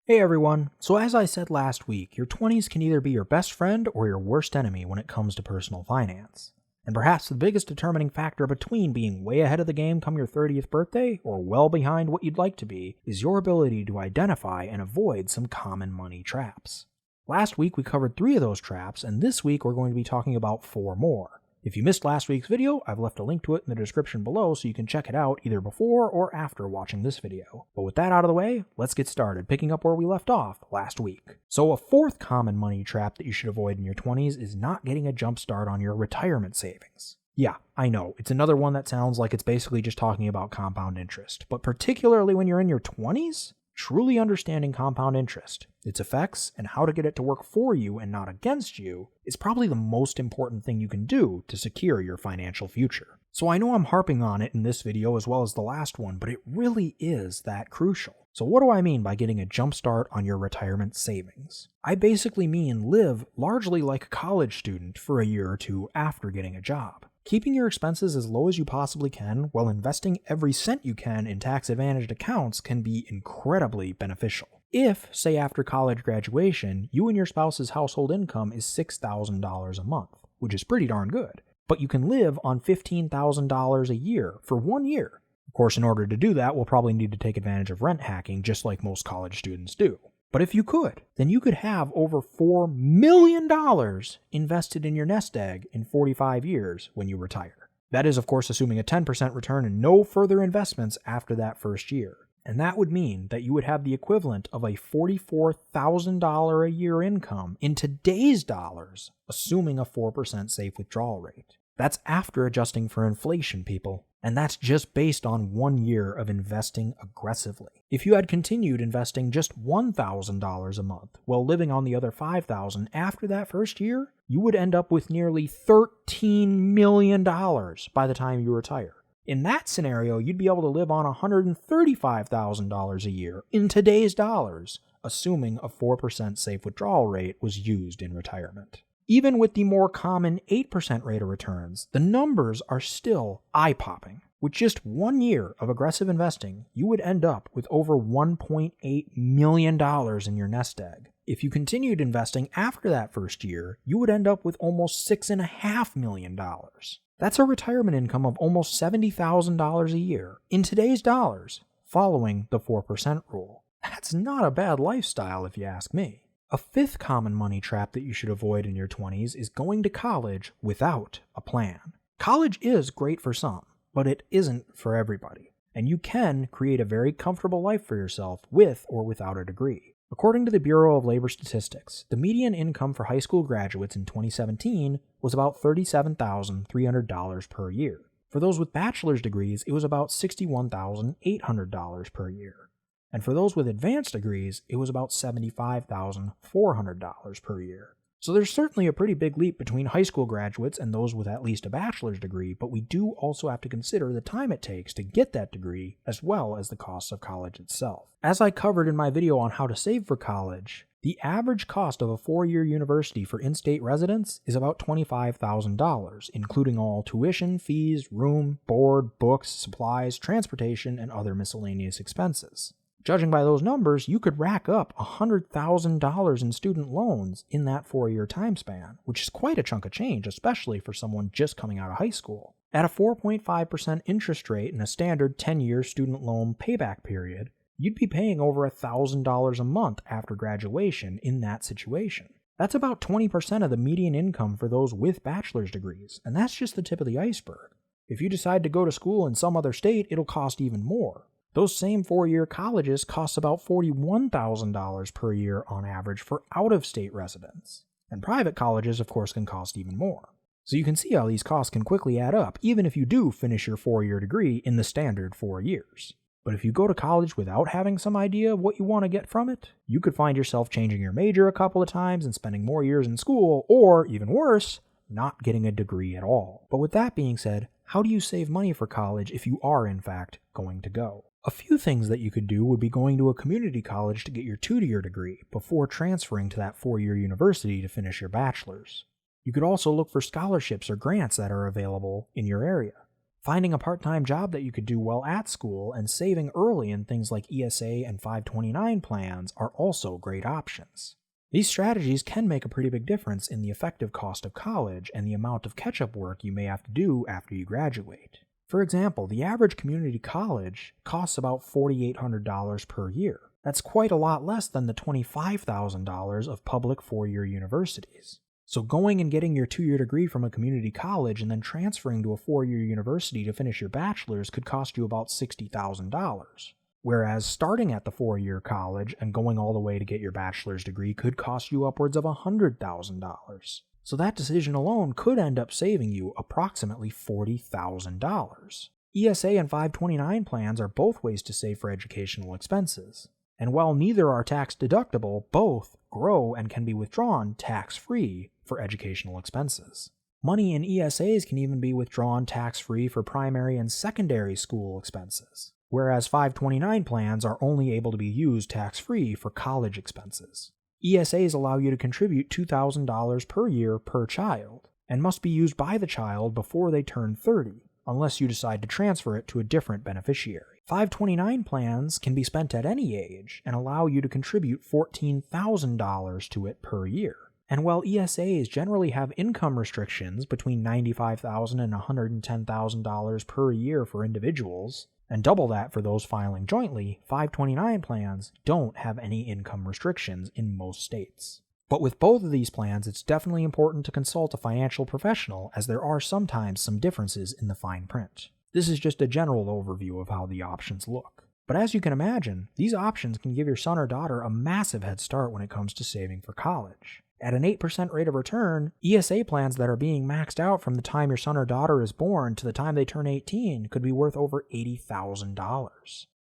Hey everyone, so as I said last week, your 20s can either be your best friend or your worst enemy when it comes to personal finance. And perhaps the biggest determining factor between being way ahead of the game come your 30th birthday or well behind what you'd like to be is your ability to identify and avoid some common money traps. Last week we covered 3 of those traps, and this week we're going to be talking about 4 more. If you missed last week's video, I've left a link to it in the description below so you can check it out either before or after watching this video. But with that out of the way, let's get started, picking up where we left off last week. So a 4th common money trap that you should avoid in your 20s is not getting a jump start on your retirement savings. Yeah, I know, it's another one that sounds like it's basically just talking about compound interest, but particularly when you're in your 20s, truly understanding compound interest, its effects, and how to get it to work for you and not against you is probably the most important thing you can do to secure your financial future. So I know I'm harping on it in this video as well as the last one, but it really is that crucial. So what do I mean by getting a jump start on your retirement savings? I basically mean live largely like a college student for a year or 2 after getting a job. Keeping your expenses as low as you possibly can while investing every cent you can in tax-advantaged accounts can be incredibly beneficial. If, say after college graduation, you and your spouse's household income is $6,000 a month, which is pretty darn good, but you can live on $15,000 a year for 1 year. Of course, in order to do that, we'll probably need to take advantage of rent hacking just like most college students do. But if you could, then you could have over $4 million invested in your nest egg in 45 years when you retire. That is, of course, assuming a 10% return and no further investments after that first year. And that would mean that you would have the equivalent of a $44,000 a year income in today's dollars, assuming a 4% safe withdrawal rate. That's after adjusting for inflation, people. And that's just based on 1 year of investing aggressively. If you had continued investing just $1,000 a month while living on the other $5,000 after that first year, you would end up with nearly $13 million by the time you retire. In that scenario, you'd be able to live on $135,000 a year in today's dollars, assuming a 4% safe withdrawal rate was used in retirement. Even with the more common 8% rate of returns, the numbers are still eye-popping. With just 1 year of aggressive investing, you would end up with over $1.8 million in your nest egg. If you continued investing after that first year, you would end up with almost $6.5 million. That's a retirement income of almost $70,000 a year in today's dollars, following the 4% rule. That's not a bad lifestyle if you ask me. A 5th common money trap that you should avoid in your 20s is going to college without a plan. College is great for some, but it isn't for everybody, and you can create a very comfortable life for yourself with or without a degree. According to the Bureau of Labor Statistics, the median income for high school graduates in 2017 was about $37,300 per year. For those with bachelor's degrees, it was about $61,800 per year. And for those with advanced degrees, it was about $75,400 per year. So there's certainly a pretty big leap between high school graduates and those with at least a bachelor's degree, but we do also have to consider the time it takes to get that degree, as well as the costs of college itself. As I covered in my video on how to save for college, the average cost of a 4-year university for in-state residents is about $25,000, including all tuition, fees, room, board, books, supplies, transportation, and other miscellaneous expenses. Judging by those numbers, you could rack up $100,000 in student loans in that 4-year time span, which is quite a chunk of change, especially for someone just coming out of high school. At a 4.5% interest rate and a standard 10-year student loan payback period, you'd be paying over $1,000 a month after graduation in that situation. That's about 20% of the median income for those with bachelor's degrees, and that's just the tip of the iceberg. If you decide to go to school in some other state, it'll cost even more. Those same 4-year colleges cost about $41,000 per year on average for out-of-state residents. And private colleges, of course, can cost even more. So you can see how these costs can quickly add up, even if you do finish your 4-year degree in the standard 4 years. But if you go to college without having some idea of what you want to get from it, you could find yourself changing your major a couple of times and spending more years in school, or, even worse, not getting a degree at all. But with that being said, how do you save money for college if you are, in fact, going to go? A few things that you could do would be going to a community college to get your 2-year degree before transferring to that 4-year university to finish your bachelor's. You could also look for scholarships or grants that are available in your area. Finding a part-time job that you could do while at school and saving early in things like ESA and 529 plans are also great options. These strategies can make a pretty big difference in the effective cost of college and the amount of catch-up work you may have to do after you graduate. For example, the average community college costs about $4,800 per year. That's quite a lot less than the $25,000 of public 4-year universities. So going and getting your 2-year degree from a community college and then transferring to a 4-year university to finish your bachelor's could cost you about $60,000. Whereas starting at the 4-year college and going all the way to get your bachelor's degree could cost you upwards of $100,000. So that decision alone could end up saving you approximately $40,000. ESA and 529 plans are both ways to save for educational expenses. And while neither are tax deductible, both grow and can be withdrawn tax-free for educational expenses. Money in ESAs can even be withdrawn tax-free for primary and secondary school expenses, whereas 529 plans are only able to be used tax-free for college expenses. ESAs allow you to contribute $2,000 per year per child, and must be used by the child before they turn 30, unless you decide to transfer it to a different beneficiary. 529 plans can be spent at any age and allow you to contribute $14,000 to it per year. And while ESAs generally have income restrictions between $95,000 and $110,000 per year for individuals, and double that for those filing jointly, 529 plans don't have any income restrictions in most states. But with both of these plans, it's definitely important to consult a financial professional, as there are sometimes some differences in the fine print. This is just a general overview of how the options look. But as you can imagine, these options can give your son or daughter a massive head start when it comes to saving for college. At an 8% rate of return, ESA plans that are being maxed out from the time your son or daughter is born to the time they turn 18 could be worth over $80,000.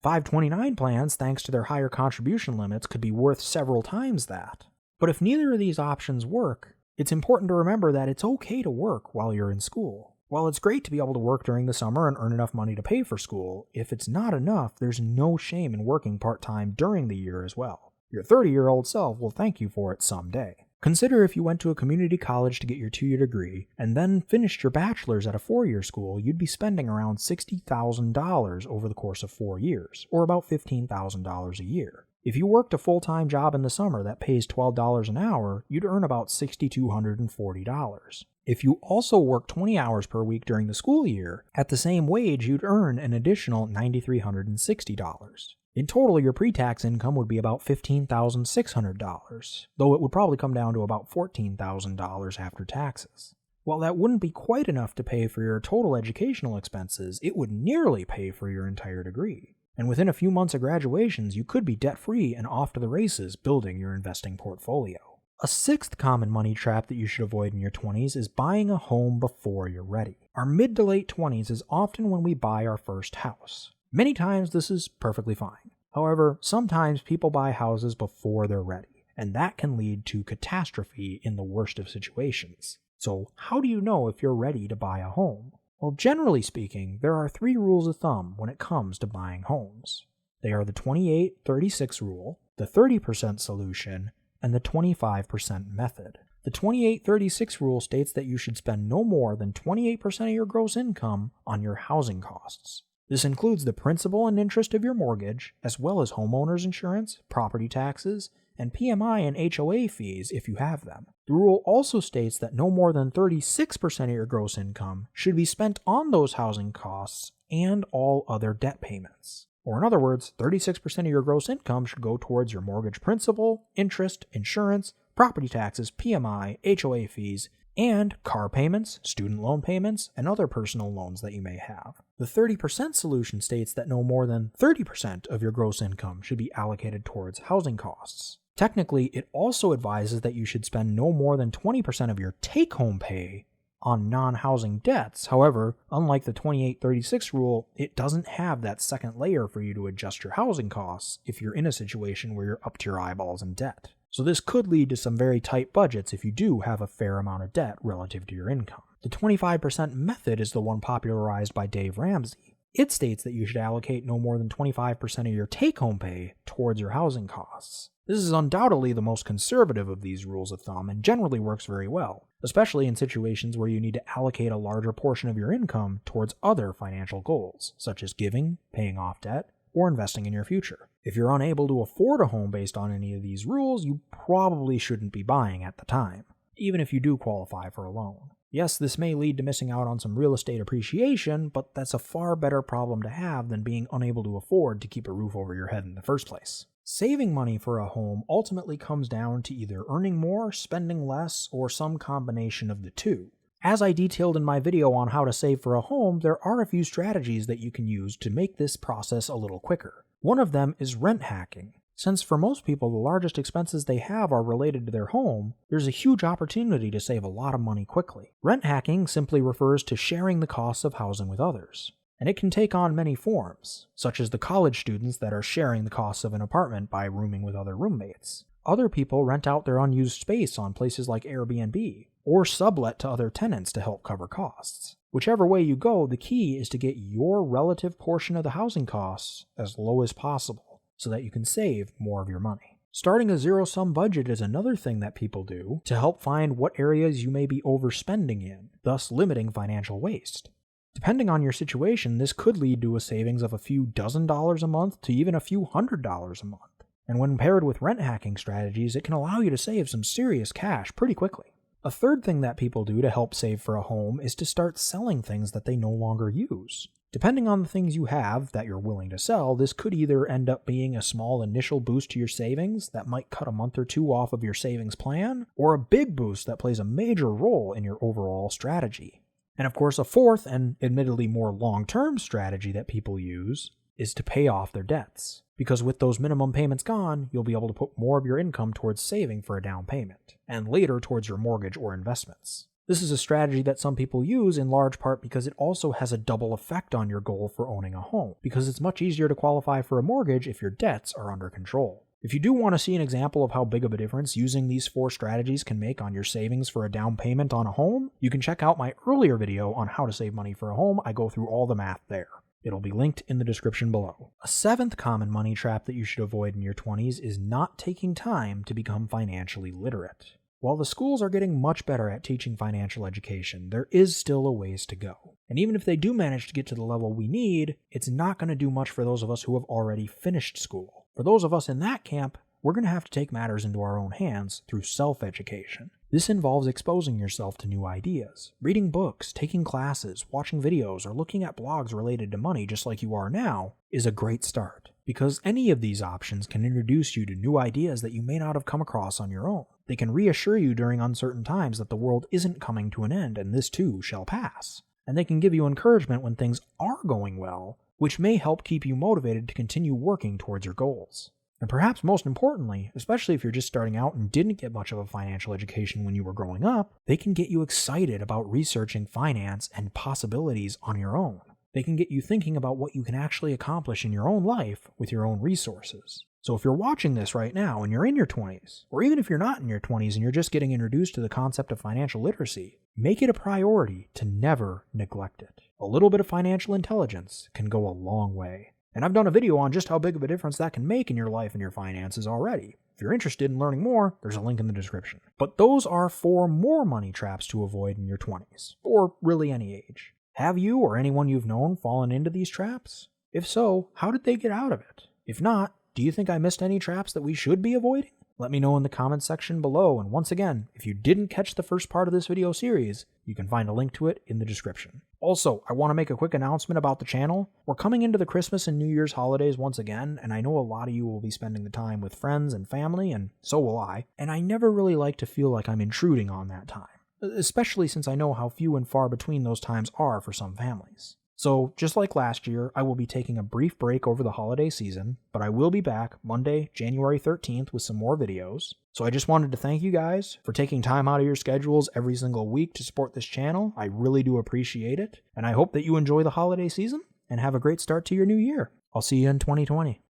529 plans, thanks to their higher contribution limits, could be worth several times that. But if neither of these options work, it's important to remember that it's okay to work while you're in school. While it's great to be able to work during the summer and earn enough money to pay for school, if it's not enough, there's no shame in working part-time during the year as well. Your 30-year-old self will thank you for it someday. Consider if you went to a community college to get your 2-year degree, and then finished your bachelor's at a 4-year school, you'd be spending around $60,000 over the course of 4 years, or about $15,000 a year. If you worked a full-time job in the summer that pays $12 an hour, you'd earn about $6,240. If you also worked 20 hours per week during the school year, at the same wage you'd earn an additional $9,360. In total, your pre-tax income would be about $15,600, though it would probably come down to about $14,000 after taxes. While that wouldn't be quite enough to pay for your total educational expenses, it would nearly pay for your entire degree. And within a few months of graduations, you could be debt-free and off to the races building your investing portfolio. A sixth common money trap that you should avoid in your 20s is buying a home before you're ready. Our mid to late 20s is often when we buy our first house. Many times this is perfectly fine. However, sometimes people buy houses before they're ready, and that can lead to catastrophe in the worst of situations. So how do you know if you're ready to buy a home? Well, generally speaking, there are 3 rules of thumb when it comes to buying homes. They are the 28-36 rule, the 30% solution, and the 25% method. The 28-36 rule states that you should spend no more than 28% of your gross income on your housing costs. This includes the principal and interest of your mortgage, as well as homeowners insurance, property taxes, and PMI and HOA fees if you have them. The rule also states that no more than 36% of your gross income should be spent on those housing costs and all other debt payments. Or in other words, 36% of your gross income should go towards your mortgage principal, interest, insurance, property taxes, PMI, HOA fees, and car payments, student loan payments, and other personal loans that you may have. The 30% solution states that no more than 30% of your gross income should be allocated towards housing costs. Technically, it also advises that you should spend no more than 20% of your take-home pay on non-housing debts. However, unlike the 28-36 rule, it doesn't have that second layer for you to adjust your housing costs if you're in a situation where you're up to your eyeballs in debt. So this could lead to some very tight budgets if you do have a fair amount of debt relative to your income. The 25% method is the one popularized by Dave Ramsey. It states that you should allocate no more than 25% of your take-home pay towards your housing costs. This is undoubtedly the most conservative of these rules of thumb and generally works very well. especially in situations where you need to allocate a larger portion of your income towards other financial goals, such as giving, paying off debt, or investing in your future. If you're unable to afford a home based on any of these rules, you probably shouldn't be buying at the time, even if you do qualify for a loan. Yes, this may lead to missing out on some real estate appreciation, but that's a far better problem to have than being unable to afford to keep a roof over your head in the first place. Saving money for a home ultimately comes down to either earning more, spending less, or some combination of the two. As I detailed in my video on how to save for a home, there are a few strategies that you can use to make this process a little quicker. One of them is rent hacking. Since for most people the largest expenses they have are related to their home, there's a huge opportunity to save a lot of money quickly. Rent hacking simply refers to sharing the costs of housing with others. And it can take on many forms, such as the college students that are sharing the costs of an apartment by rooming with other roommates. Other people rent out their unused space on places like Airbnb, or sublet to other tenants to help cover costs. Whichever way you go, the key is to get your relative portion of the housing costs as low as possible, so that you can save more of your money. Starting a zero-sum budget is another thing that people do to help find what areas you may be overspending in, thus limiting financial waste. Depending on your situation, this could lead to a savings of a few $dozen a month to even a few $100 a month. And when paired with rent hacking strategies, it can allow you to save some serious cash pretty quickly. A third thing that people do to help save for a home is to start selling things that they no longer use. Depending on the things you have that you're willing to sell, this could either end up being a small initial boost to your savings that might cut a month or two off of your savings plan, or a big boost that plays a major role in your overall strategy. And of course, a fourth and admittedly more long-term strategy that people use is to pay off their debts. Because with those minimum payments gone, you'll be able to put more of your income towards saving for a down payment, and later towards your mortgage or investments. This is a strategy that some people use in large part because it also has a double effect on your goal for owning a home, because it's much easier to qualify for a mortgage if your debts are under control. If you do want to see an example of how big of a difference using these 4 strategies can make on your savings for a down payment on a home, you can check out my earlier video on how to save money for a home. I go through all the math there. It'll be linked in the description below. A 7th common money trap that you should avoid in your 20s is not taking time to become financially literate. While the schools are getting much better at teaching financial education, there is still a ways to go. And even if they do manage to get to the level we need, it's not going to do much for those of us who have already finished school. For those of us in that camp, we're going to have to take matters into our own hands through self-education. This involves exposing yourself to new ideas. Reading books, taking classes, watching videos, or looking at blogs related to money just like you are now is a great start. Because any of these options can introduce you to new ideas that you may not have come across on your own. They can reassure you during uncertain times that the world isn't coming to an end and this too shall pass. And they can give you encouragement when things are going well, which may help keep you motivated to continue working towards your goals. And perhaps most importantly, especially if you're just starting out and didn't get much of a financial education when you were growing up, they can get you excited about researching finance and possibilities on your own. They can get you thinking about what you can actually accomplish in your own life with your own resources. So if you're watching this right now and you're in your 20s, or even if you're not in your 20s and you're just getting introduced to the concept of financial literacy, make it a priority to never neglect it. A little bit of financial intelligence can go a long way. And I've done a video on just how big of a difference that can make in your life and your finances already. If you're interested in learning more, there's a link in the description. But those are 4 more money traps to avoid in your 20s, or really any age. Have you or anyone you've known fallen into these traps? If so, how did they get out of it? If not, do you think I missed any traps that we should be avoiding? Let me know in the comments section below, and once again, if you didn't catch the first part of this video series, you can find a link to it in the description. Also, I want to make a quick announcement about the channel. We're coming into the Christmas and New Year's holidays once again, and I know a lot of you will be spending the time with friends and family, and so will I, and I never really like to feel like I'm intruding on that time, especially since I know how few and far between those times are for some families. So, just like last year, I will be taking a brief break over the holiday season, but I will be back Monday, January 13th with some more videos. So I just wanted to thank you guys for taking time out of your schedules every single week to support this channel. I really do appreciate it, and I hope that you enjoy the holiday season and have a great start to your new year. I'll see you in 2020.